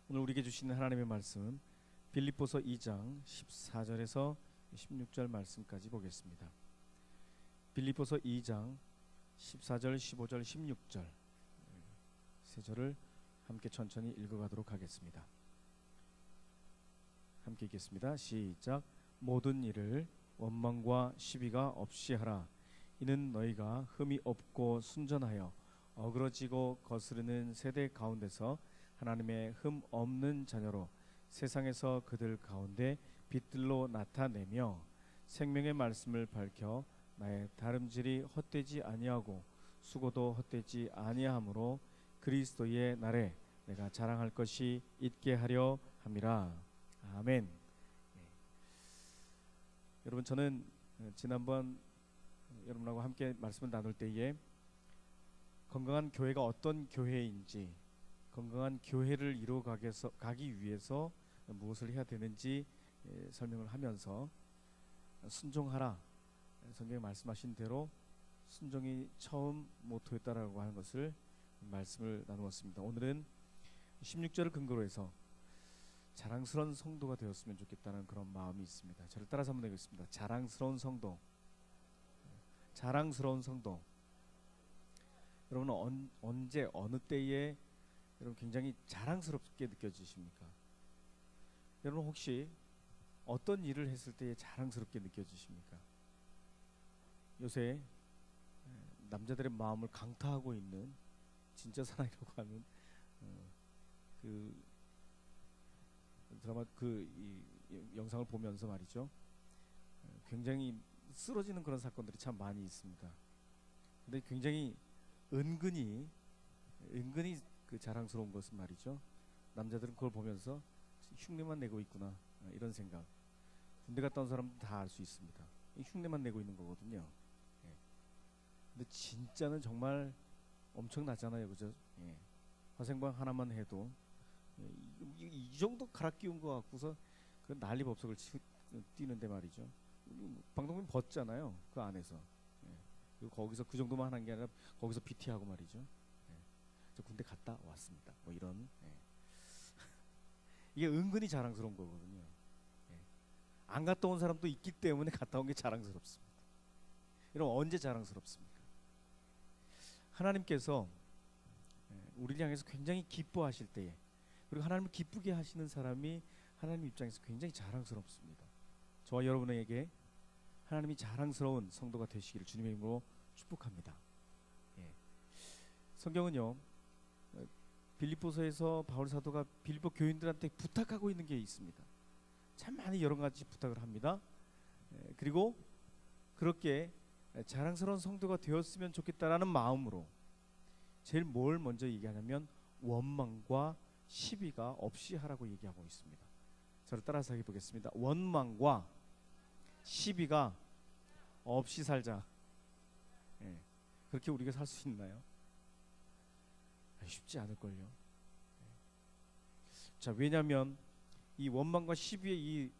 오늘 우리에게 주시는 하나님의 말씀은 빌립보서 2장 14절에서 16절 말씀까지 보겠습니다. 빌립보서 2장 14절, 15절, 16절 세 절을 함께 천천히 읽어가도록 하겠습니다. 함께 읽겠습니다. 시작. 모든 일을 원망과 시비가 없이 하라. 이는 너희가 흠이 없고 순전하여 어그러지고 거스르는 세대 가운데서 하나님의 흠 없는 자녀로 세상에서 그들 가운데 빛들로 나타내며 생명의 말씀을 밝혀 나의 다름질이 헛되지 아니하고 수고도 헛되지 아니하므로 그리스도의 날에 내가 자랑할 것이 있게 하려 함이라. 아멘. 여러분, 저는 지난번 여러분하고 함께 말씀을 나눌 때에 건강한 교회가 어떤 교회인지, 건강한 교회를 이루어가기 위해서 무엇을 해야 되는지 설명을 하면서 순종하라, 성경에 말씀하신 대로 순종이 처음 모토였다라고 하는 것을 말씀을 나누었습니다. 오늘은 16절을 근거로 해서 자랑스러운 성도가 되었으면 좋겠다는 그런 마음이 있습니다. 저를 따라서 한번 해보겠습니다. 자랑스러운 성도. 자랑스러운 성도. 여러분은 언제 어느 때에 여러분 굉장히 자랑스럽게 느껴지십니까? 여러분 혹시 어떤 일을 했을 때에 자랑스럽게 느껴지십니까? 요새 남자들의 마음을 강타하고 있는 진짜 사나이라고 하는 그 드라마 이 영상을 보면서 말이죠. 굉장히 쓰러지는 그런 사건들이 참 많이 있습니다. 근데 굉장히 은근히 그 자랑스러운 것은 말이죠. 남자들은 그걸 보면서 흉내만 내고 있구나, 이런 생각. 군대 갔다 온 사람도 다 알 수 있습니다. 흉내만 내고 있는 거거든요. 근데 진짜는 정말 엄청나잖아요, 그죠? 화생방 하나만 해도 이 정도 갈아 끼운 거 갖고서 그 난리법석을 뛰는데 말이죠. 방독면 벗잖아요, 그 안에서. 그리고 거기서 그 정도만 하는 게 아니라 거기서 PT하고 말이죠. 저 군대 갔다 왔습니다, 뭐 이런. 이게 은근히 자랑스러운 거거든요. 안 갔다 온 사람도 있기 때문에 갔다 온 게 자랑스럽습니다. 여러분, 언제 자랑스럽습니까? 하나님께서 우리를 향해서 굉장히 기뻐하실 때에, 그리고 하나님을 기쁘게 하시는 사람이 하나님 입장에서 굉장히 자랑스럽습니다. 저와 여러분에게 하나님이 자랑스러운 성도가 되시기를 주님의 이름으로 축복합니다. 성경은요, 빌립보서에서 바울 사도가 빌립보 교인들한테 부탁하고 있는 게 있습니다. 참 많이 여러 가지 부탁을 합니다. 그리고 그렇게 자랑스러운 성도가 되었으면 좋겠다라는 마음으로 제일 뭘 먼저 얘기하냐면 원망과 시비가 없이 하라고 얘기하고 있습니다. 저를 따라서 해보겠습니다. 원망과 시비가 없이 살자. 그렇게 우리가 살 수 있나요? 쉽지 않을걸요. 자, 왜냐하면 이 원망과 시비의 이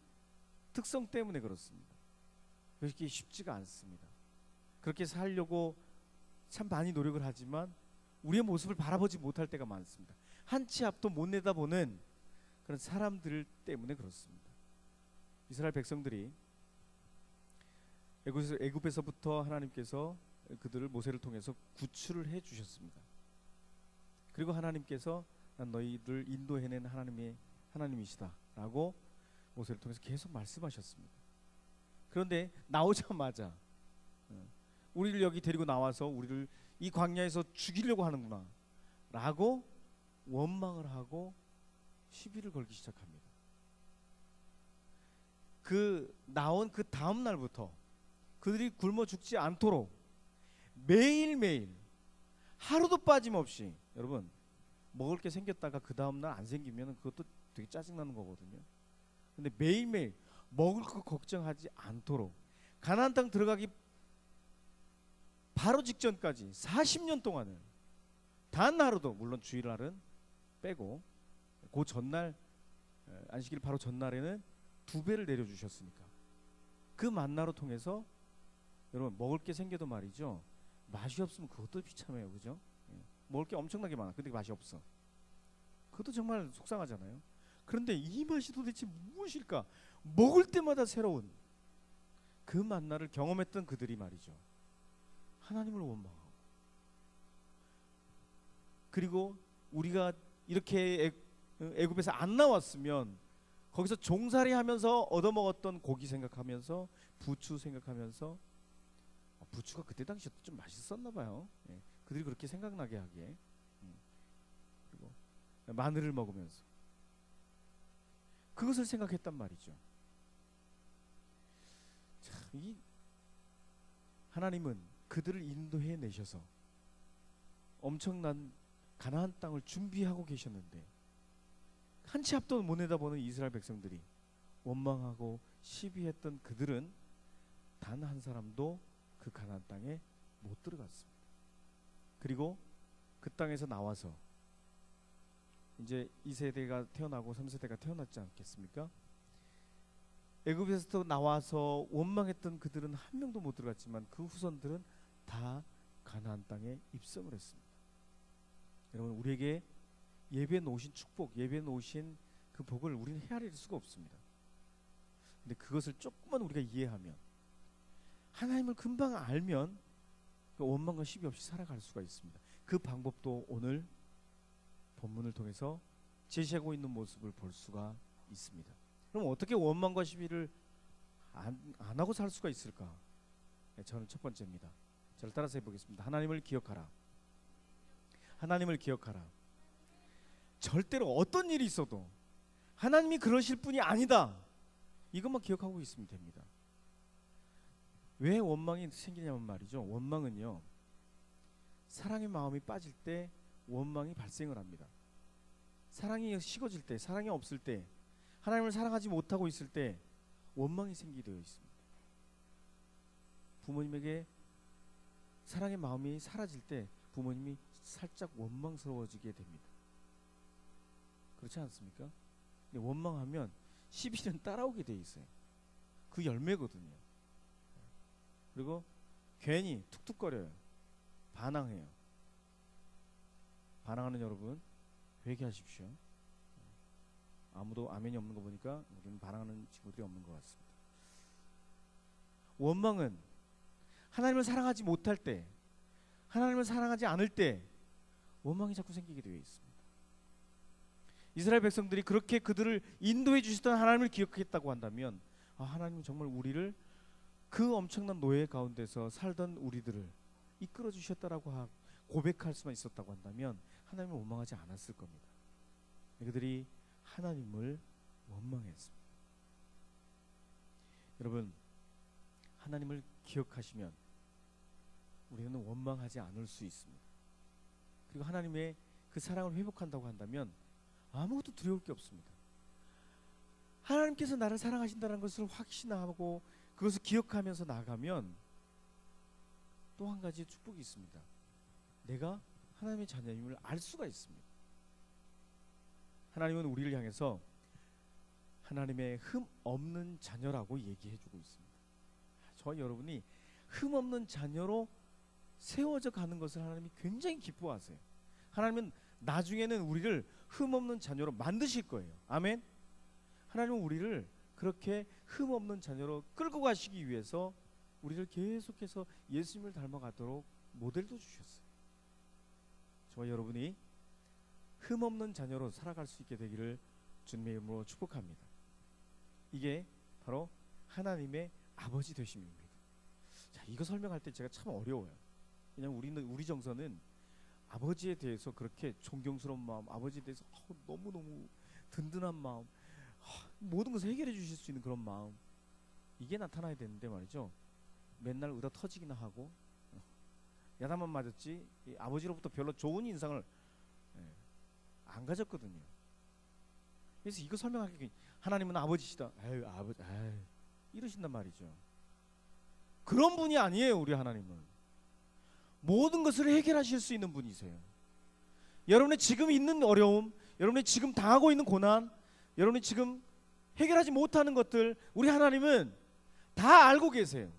특성 때문에 그렇습니다. 그렇게 쉽지가 않습니다. 그렇게 살려고 참 많이 노력을 하지만 우리의 모습을 바라보지 못할 때가 많습니다. 한 치 앞도 못 내다보는 그런 사람들 때문에 그렇습니다. 이스라엘 백성들이 애굽에서부터 하나님께서 그들을 모세를 통해서 구출을 해 주셨습니다. 그리고 하나님께서 난 너희들 인도해낸 하나님이시다라고 모세를 통해서 계속 말씀하셨습니다. 그런데 나오자마자 우리를 여기 데리고 나와서 우리를 이 광야에서 죽이려고 하는구나 라고 원망을 하고 시비를 걸기 시작합니다. 그 나온 그 다음 날부터 그들이 굶어 죽지 않도록 매일매일 하루도 빠짐없이, 여러분, 먹을 게 생겼다가 그 다음 날 안 생기면 그것도 되게 짜증나는 거거든요. 근데 매일매일 먹을 거 걱정하지 않도록 가나안 땅 들어가기 바로 직전까지 40년 동안은 단 하루도, 물론 주일날은 빼고 그 전날 안식일 바로 전날에는 2배를 내려주셨으니까 그 만나로 통해서 여러분 먹을 게 생겨도 말이죠, 맛이 없으면 그것도 비참해요, 그죠? 먹을 게 엄청나게 많아. 근데 맛이 없어. 그것도 정말 속상하잖아요. 그런데 이 맛이 도대체 무엇일까? 먹을 때마다 새로운 그 만나를 경험했던 그들이 말이죠, 하나님을 원망하고, 그리고 우리가 이렇게 애굽에서 안 나왔으면 거기서 종살이 하면서 얻어먹었던 고기 생각하면서, 부추 생각하면서, 부추가 그때 당시에 좀 맛있었나 봐요. 예, 그들이 그렇게 생각나게 하기에. 그리고 마늘을 먹으면서 그것을 생각했단 말이죠. 자, 이 하나님은 그들을 인도해 내셔서 엄청난 가나안 땅을 준비하고 계셨는데, 한치 앞도 못 내다보는 이스라엘 백성들이 원망하고 시비했던 그들은 단 한 사람도 그 가나안 땅에 못 들어갔습니다. 그리고 그 땅에서 나와서 이제 2세대가 태어나고 3세대가 태어났지 않겠습니까? 애굽에서 나와서 원망했던 그들은 한 명도 못 들어갔지만 그 후손들은 다 가나안 땅에 입성을 했습니다. 여러분, 우리에게 예배에 놓으신 축복, 예배에 놓으신 그 복을 우리는 헤아릴 수가 없습니다. 근데 그것을 조금만 우리가 이해하면, 하나님을 금방 알면 그 원망과 시비 없이 살아갈 수가 있습니다. 그 방법도 오늘 본문을 통해서 제시하고 있는 모습을 볼 수가 있습니다. 그럼 어떻게 원망과 시비를 안 하고 살 수가 있을까? 네, 저는 첫 번째입니다. 저를 따라서 해보겠습니다. 하나님을 기억하라. 하나님을 기억하라. 절대로 어떤 일이 있어도 하나님이 그러실 분이 아니다, 이것만 기억하고 있으면 됩니다. 왜 원망이 생기냐면 말이죠, 원망은요, 사랑의 마음이 빠질 때 원망이 발생을 합니다. 사랑이 식어질 때, 사랑이 없을 때, 하나님을 사랑하지 못하고 있을 때 원망이 생기게 되어 있습니다. 부모님에게 사랑의 마음이 사라질 때 부모님이 살짝 원망스러워지게 됩니다. 그렇지 않습니까? 근데 원망하면 시비는 따라오게 돼 있어요. 그 열매거든요. 그리고 괜히 툭툭거려요. 반항해요. 반항하는 여러분 회개하십시오. 아무도 아멘이 없는 거 보니까 우리는 반항하는 친구들이 없는 것 같습니다. 원망은 하나님을 사랑하지 못할 때, 하나님을 사랑하지 않을 때 원망이 자꾸 생기게 되어 있습니다. 이스라엘 백성들이 그렇게 그들을 인도해 주시던 하나님을 기억했다고 한다면, 하나님은 정말 우리를 그 엄청난 노예 가운데서 살던 우리들을 이끌어 주셨다라고 고백할 수만 있었다고 한다면 하나님을 원망하지 않았을 겁니다. 그들이 하나님을 원망했습니다. 여러분, 하나님을 기억하시면 우리는 원망하지 않을 수 있습니다. 그리고 하나님의 그 사랑을 회복한다고 한다면 아무것도 두려울 게 없습니다. 하나님께서 나를 사랑하신다는 것을 확신하고 그것을 기억하면서 나가면 또 한 가지 축복이 있습니다. 내가 하나님의 자녀임을 알 수가 있습니다. 하나님은 우리를 향해서 하나님의 흠 없는 자녀라고 얘기해주고 있습니다. 저와 여러분이 흠 없는 자녀로 세워져 가는 것을 하나님이 굉장히 기뻐하세요. 하나님은 나중에는 우리를 흠 없는 자녀로 만드실 거예요. 아멘. 하나님은 우리를 그렇게 흠 없는 자녀로 끌고 가시기 위해서 우리를 계속해서 예수님을 닮아가도록 모델도 주셨어요. 저와 여러분이 흠 없는 자녀로 살아갈 수 있게 되기를 주님의 이름으로 축복합니다. 이게 바로 하나님의 아버지 되심입니다. 자, 이거 설명할 때 제가 참 어려워요. 왜냐하면 우리 정서는 아버지에 대해서 그렇게 존경스러운 마음, 아버지에 대해서 너무너무 든든한 마음, 모든 것을 해결해 주실 수 있는 그런 마음, 이게 나타나야 되는데 말이죠, 맨날 의다 터지기나 하고 야단만 맞았지 아버지로부터 별로 좋은 인상을 안 가졌거든요. 그래서 이거 설명하기, 하나님은 아버지시다, 아버지, 이러신단 말이죠. 그런 분이 아니에요. 우리 하나님은 모든 것을 해결하실 수 있는 분이세요. 여러분의 지금 있는 어려움, 여러분의 지금 당하고 있는 고난, 여러분이 지금 해결하지 못하는 것들, 우리 하나님은 다 알고 계세요.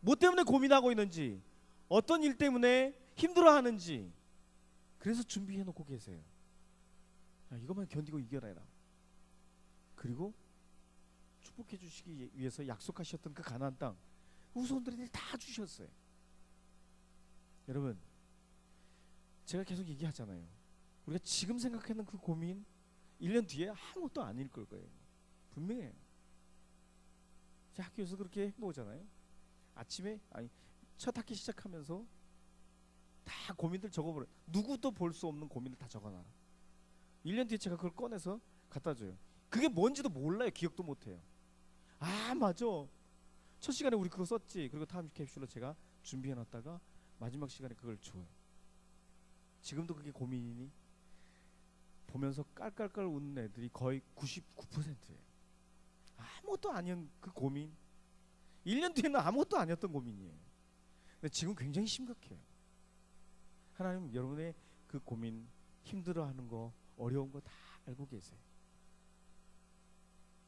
뭐 때문에 고민하고 있는지, 어떤 일 때문에 힘들어하는지, 그래서 준비해 놓고 계세요. 야, 이것만 견디고 이겨내라. 그리고 축복해 주시기 위해서 약속하셨던 그 가나안 땅 후손들이 다 주셨어요. 여러분, 제가 계속 얘기하잖아요. 우리가 지금 생각하는 그 고민 1년 뒤에 아무것도 아닐 거예요. 분명해요. 제 학교에서 그렇게 해보잖아요. 아침에 첫 학기 시작하면서 다 고민들 적어버려. 누구도 볼 수 없는 고민을 다 적어놔라. 1년 뒤에 제가 그걸 꺼내서 갖다 줘요. 그게 뭔지도 몰라요. 기억도 못해요. 아, 맞아, 첫 시간에 우리 그거 썼지. 그리고 타임 캡슐로 제가 준비해놨다가 마지막 시간에 그걸 줘요. 지금도 그게 고민이니? 보면서 깔깔깔 웃는 애들이 거의 99%예요. 아무것도 아닌 그 고민, 1년 뒤에는 아무것도 아니었던 고민이에요. 근데 지금 굉장히 심각해요. 하나님 여러분의 그 고민, 힘들어하는 거, 어려운 거 다 알고 계세요.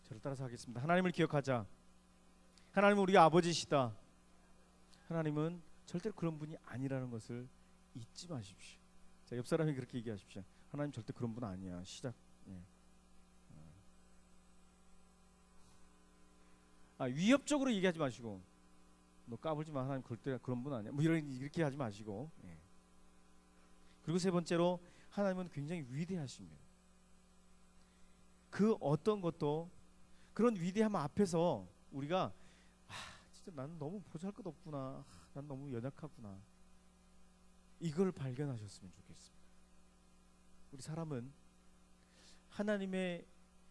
저를 따라서 하겠습니다. 하나님을 기억하자. 하나님은 우리 아버지시다. 하나님은 절대로 그런 분이 아니라는 것을 잊지 마십시오. 자, 옆 사람이 그렇게 얘기하십시오. 하나님 절대 그런 분 아니야. 시작. 예. 위협적으로 얘기하지 마시고, 너 까불지 마. 하나님 절대 그런 분 아니야. 뭐 이렇게 하지 마시고. 예. 그리고 세 번째로, 하나님은 굉장히 위대하십니다. 그 어떤 것도 그런 위대함 앞에서 우리가 진짜 나는 너무 보잘것없구나, 난 너무 연약하구나, 이걸 발견하셨으면 좋겠습니다. 우리 사람은 하나님의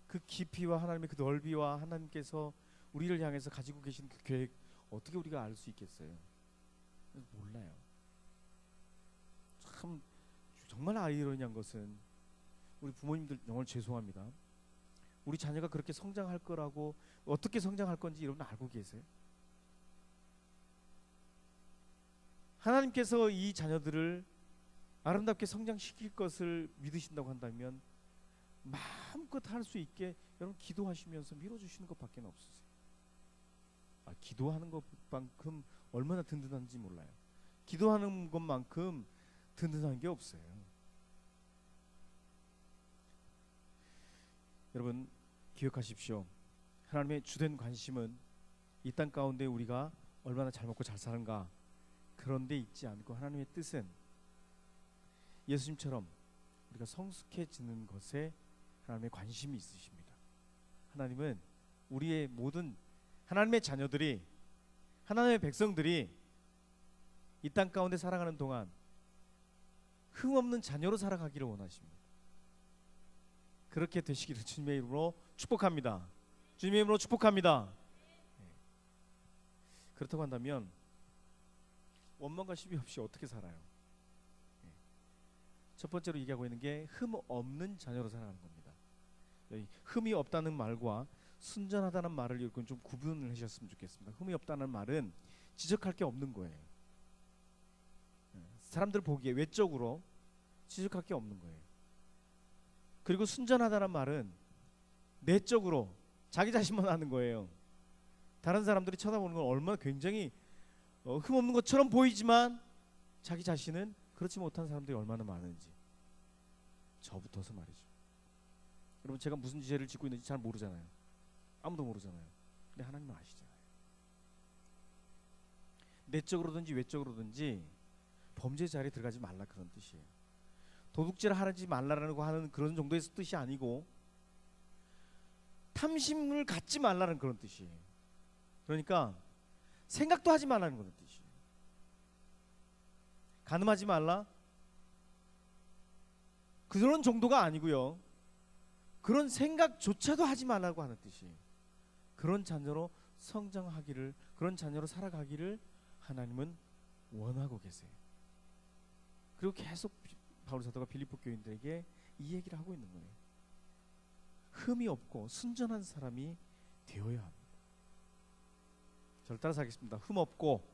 그 깊이와 하나님의 그 넓이와 하나님께서 우리를 향해서 가지고 계신 그 계획 어떻게 우리가 알 수 있겠어요? 몰라요. 참 정말 아이러니한 것은 우리 부모님들 정말 죄송합니다. 우리 자녀가 그렇게 성장할 거라고, 어떻게 성장할 건지 여러분 알고 계세요? 하나님께서 이 자녀들을 아름답게 성장시킬 것을 믿으신다고 한다면 마음껏 할 수 있게 여러분 기도하시면서 밀어주시는 것밖에 없으세요. 기도하는 것만큼 얼마나 든든한지 몰라요. 기도하는 것만큼 든든한 게 없어요. 여러분 기억하십시오. 하나님의 주된 관심은 이 땅 가운데 우리가 얼마나 잘 먹고 잘 사는가, 그런 데 있지 않고 하나님의 뜻은 예수님처럼 우리가 성숙해지는 것에 하나님의 관심이 있으십니다. 하나님은 우리의 모든 하나님의 자녀들이, 하나님의 백성들이 이 땅 가운데 살아가는 동안 흠없는 자녀로 살아가기를 원하십니다. 그렇게 되시기를 주님의 이름으로 축복합니다. 주님의 이름으로 축복합니다. 그렇다고 한다면 원망과 시비 없이 어떻게 살아요? 첫 번째로 얘기하고 있는 게 흠 없는 자녀로 살아가는 겁니다. 흠이 없다는 말과 순전하다는 말을 여러분 좀 구분을 하셨으면 좋겠습니다. 흠이 없다는 말은 지적할 게 없는 거예요. 사람들 보기에 외적으로 지적할 게 없는 거예요. 그리고 순전하다는 말은 내적으로 자기 자신만 아는 거예요. 다른 사람들이 쳐다보는 건 얼마나 굉장히 흠없는 것처럼 보이지만 자기 자신은 그렇지 못한 사람들이 얼마나 많은지, 저부터서 말이죠. 여러분 제가 무슨 죄를 짓고 있는지 잘 모르잖아요. 아무도 모르잖아요. 근데 하나님은 아시잖아요. 내적으로든지 외적으로든지 범죄 자리에 들어가지 말라, 그런 뜻이에요. 도둑질을 하지 말라라고 하는 그런 정도의 뜻이 아니고 탐심을 갖지 말라는 그런 뜻이에요. 그러니까 생각도 하지 말라는 그런 뜻이에요. 간음하지 말라, 그런 정도가 아니고요. 그런 생각조차도 하지 말라고 하는 뜻이에요. 그런 자녀로 성장하기를, 그런 자녀로 살아가기를 하나님은 원하고 계세요. 그리고 계속 바울 사도가 빌립보 교인들에게 이 얘기를 하고 있는 거예요. 흠이 없고 순전한 사람이 되어야 합니다. 저를 따라서 하겠습니다. 흠 없고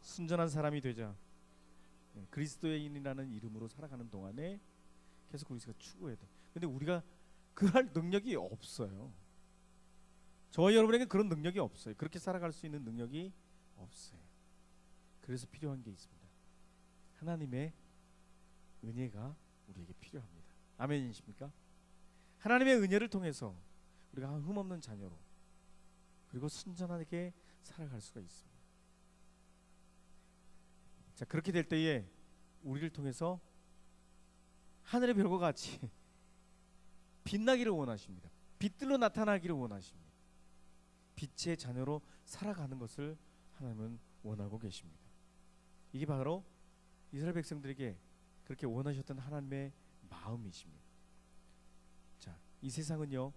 순전한 사람이 되자. 그리스도인이라는 이름으로 살아가는 동안에 계속 우리가 추구해야 돼. 근데 우리가 그럴 능력이 없어요. 저와 여러분에게 그런 능력이 없어요. 그렇게 살아갈 수 있는 능력이 없어요. 그래서 필요한 게 있습니다. 하나님의 은혜가 우리에게 필요합니다. 아멘이십니까? 하나님의 은혜를 통해서 우리가 흠없는 자녀로 그리고 순전하게 살아갈 수가 있습니다. 자, 그렇게 될 때에 우리를 통해서 하늘의 별과 같이 빛나기를 원하십니다. 빛들로 나타나기를 원하십니다. 빛의 자녀로 살아가는 것을 하나님은 원하고 계십니다. 이게 바로 이스라엘 백성들에게 그렇게 원하셨던 하나님의 마음이십니다. 자, 이 세상은요,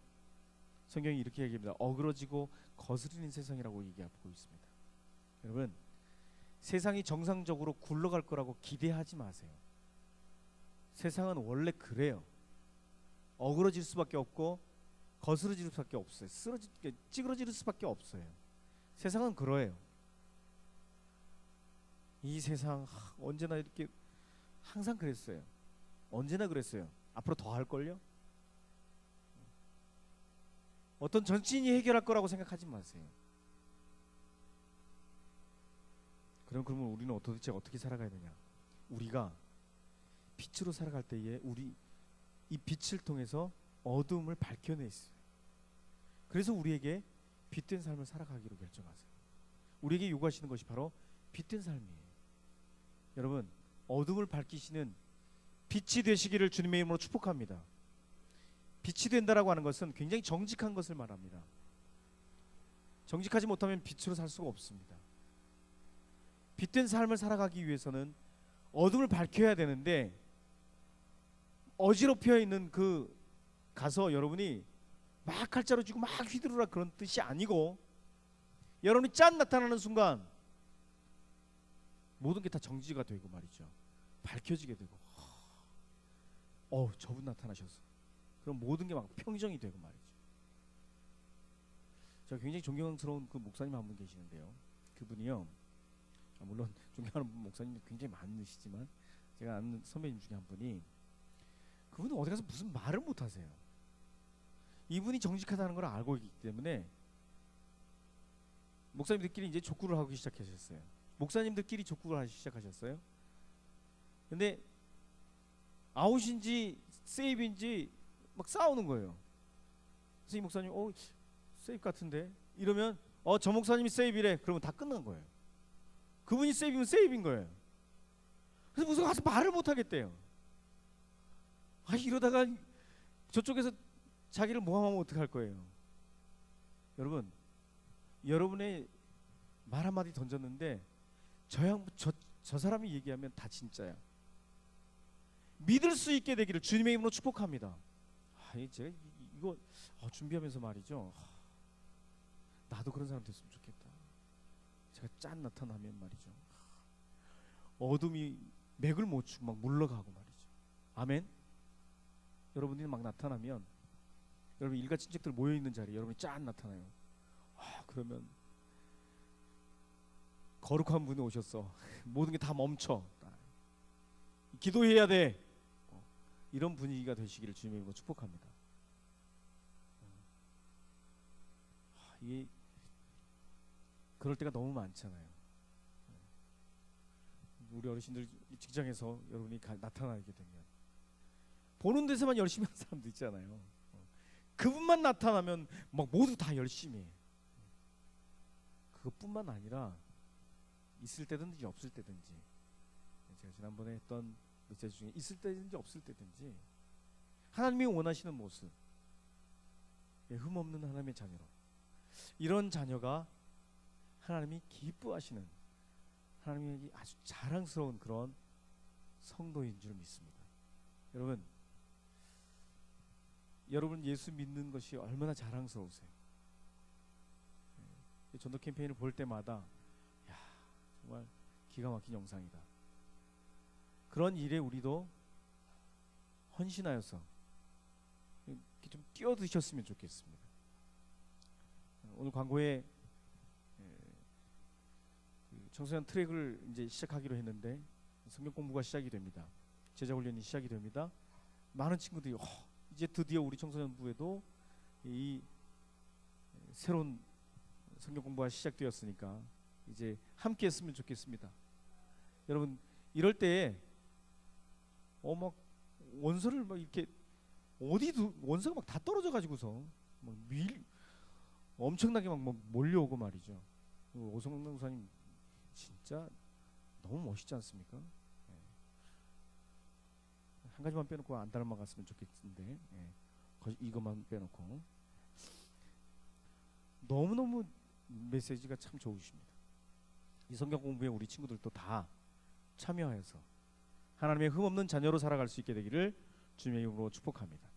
성경이 이렇게 얘기합니다. 어그러지고 거스르는 세상이라고 얘기하고 있습니다. 여러분, 세상이 정상적으로 굴러갈 거라고 기대하지 마세요. 세상은 원래 그래요. 어그러질 수밖에 없고 거스러질 수밖에 없어요. 찌그러질 수밖에 없어요. 세상은 그러해요. 이 세상 언제나 이렇게 항상 그랬어요. 언제나 그랬어요. 앞으로 더 할걸요? 어떤 정치인이 해결할 거라고 생각하지 마세요. 그러면 우리는 도대체 어떻게 살아가야 되냐? 우리가 빛으로 살아갈 때에 우리 이 빛을 통해서 어둠을 밝혀냈어요. 그래서 우리에게 빛된 삶을 살아가기로 결정하세요. 우리에게 요구하시는 것이 바로 빛된 삶이에요. 여러분, 어둠을 밝히시는 빛이 되시기를 주님의 이름으로 축복합니다. 빛이 된다라고 하는 것은 굉장히 정직한 것을 말합니다. 정직하지 못하면 빛으로 살 수가 없습니다. 빛된 삶을 살아가기 위해서는 어둠을 밝혀야 되는데 어지럽혀 있는 그 가서 여러분이 막 칼자루 쥐고 막 휘두르라 그런 뜻이 아니고 여러분이 짠 나타나는 순간 모든 게 다 정지가 되고 말이죠. 밝혀지게 되고 저분 나타나셨어. 그럼 모든 게 막 평정이 되고 말이죠. 제가 굉장히 존경스러운 그 목사님 한 분 계시는데요. 그분이요, 물론 존경하는 목사님이 굉장히 많으시지만 제가 아는 선배님 중에 한 분이, 그분은 어디 가서 무슨 말을 못 하세요. 이분이 정직하다는 걸 알고 있기 때문에 목사님들끼리 이제 족구를 하기 시작하셨어요. 목사님들끼리 족구를 하기 시작하셨어요. 근데 아웃인지 세이브인지 막 싸우는 거예요. 그래서 이 목사님 세이브 같은데 이러면 저 목사님이 세이브래. 그러면 다 끝난 거예요. 그분이 세이브면 세이브인 거예요. 그래서 무슨 가서 말을 못 하겠대요. 이러다가 저쪽에서 자기를 모함하면 어떡할 거예요. 여러분, 여러분의 말 한마디 던졌는데 저 사람이 얘기하면 다 진짜야. 믿을 수 있게 되기를 주님의 이름으로 축복합니다. 제가 이거 준비하면서 말이죠. 나도 그런 사람 됐으면 좋겠다. 제가 짠 나타나면 말이죠. 어둠이 맥을 못 추고 막 물러가고 말이죠. 아멘. 여러분이 막 나타나면 여러분 일가 친척들 모여 있는 자리에 여러분이 짠 나타나요. 그러면 거룩한 분이 오셨어. 모든 게 다 멈춰. 기도해야 돼. 이런 분위기가 되시기를 주님의 이름으로 축복합니다. 이게 그럴 때가 너무 많잖아요. 우리 어르신들 직장에서 여러분이 나타나게 되면 보는 데서만 열심히 하는 사람도 있잖아요. 그분만 나타나면 막 모두 다 열심히 해. 그것뿐만 아니라 있을 때든지 없을 때든지, 제가 지난번에 했던 메시지 중에 있을 때든지 없을 때든지 하나님이 원하시는 모습, 흠없는 하나님의 자녀로, 이런 자녀가 하나님이 기뻐하시는, 하나님에게 아주 자랑스러운 그런 성도인 줄 믿습니다. 여러분 예수 믿는 것이 얼마나 자랑스러우세요. 전도 캠페인을 볼 때마다 정말 기가 막힌 영상이다. 그런 일에 우리도 헌신하여서 이렇게 좀 뛰어드셨으면 좋겠습니다. 오늘 광고에 청소년 트랙을 이제 시작하기로 했는데 성경 공부가 시작이 됩니다. 제자 훈련이 시작이 됩니다. 많은 친구들이 이제 드디어 우리 청소년부에도 이 새로운 성경 공부가 시작되었으니까 이제 함께 했으면 좋겠습니다. 여러분 이럴 때에 막 원서를 막 이렇게 어디도 원서가 막 다 떨어져 가지고서 막 엄청나게 막 몰려오고 말이죠. 오성락 목사님 진짜 너무 멋있지 않습니까? 예. 한 가지만 빼놓고 안 닮아갔으면 좋겠는데 예. 이것만 빼놓고 너무너무 메시지가 참 좋으십니다. 이 성경 공부에 우리 친구들도 다 참여해서 하나님의 흠없는 자녀로 살아갈 수 있게 되기를 주님의 이름으로 축복합니다.